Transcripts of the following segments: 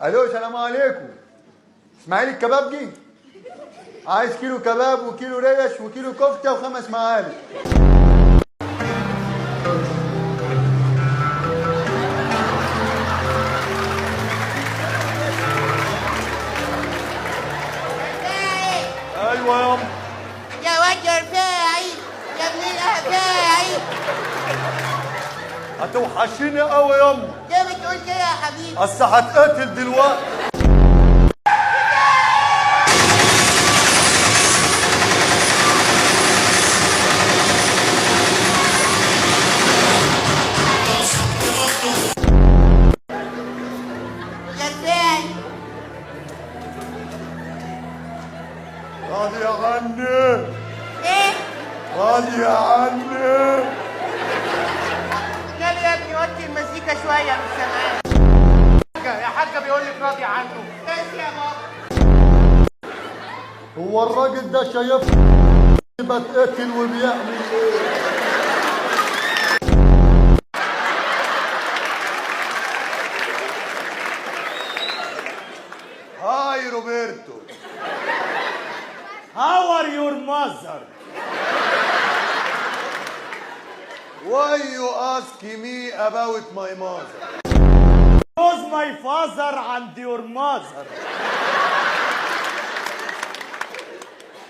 الو السلام عليكم. اسماعيل الكبابجي، عايز كيلو كباب وكيلو ريش وكيلو كفته وخمس معالق. ايوه يا ام. يا واد يا رفاعي، يا ابن الافاعي. هتوحشيني قوي يا ام. ليه بتقول كده يا حبيبي؟ اصل هتقتل دلوقتي. يا رفاعي راضي يا عني، ايه؟ راضي يا عني. قال يا ابني وطي المزيكا شويه مش سامعاك. يا حاجه بيقول لك راضي عنه. ايش يا بابا؟ هو الراجل ده شايفني بتقتل وبيعمل ايه؟ هاي روبرتو. How are your mother? Why you ask me about my mother? Who's my father and your mother?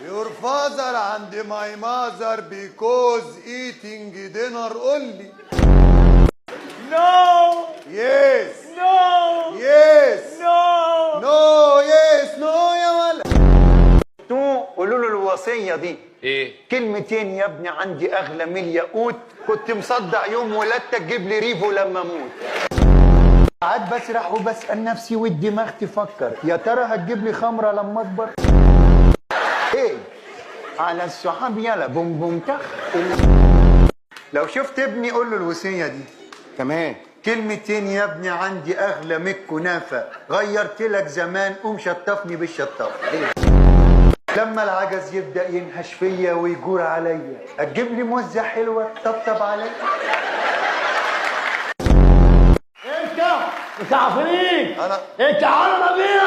Your father and my mother because eating dinner only. No! Yes. No! Yes. No! No. Yes. No يا ولد. قولوا له الوصيه دي ايه؟ كلمتين يا ابني، عندي اغلى من الياقوت، كنت مصدق يوم ولادتك تجيب لي ريفو لما اموت. ساعات بسرح وبسال نفسي والدماغ تفكر، يا ترى هتجيب لي خمره لما اكبر؟ ايه على السحاب يلا بوم بوم تخ. لو شفت ابني قول له الوصيه دي كمان. كلمتين يا ابني، عندي اغلى من الكنافه، غيرت لك زمان، قوم شطفني بالشطاف. إيه؟ لما العجز يبدأ ينهش فيا ويجور عليا، هتجيب لي موزة حلوة تطبطب عليا. انت مش عارفين؟ انا انت عالم ربيع!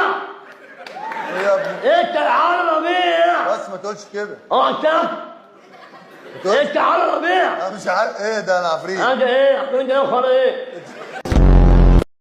ايه يا ابني؟ انت العالم ربيع! بس ما تقولش كده. انت عالم ربيع! انا مش عارف ايه ده، انا عفريت. انت ايه؟ انت ايه؟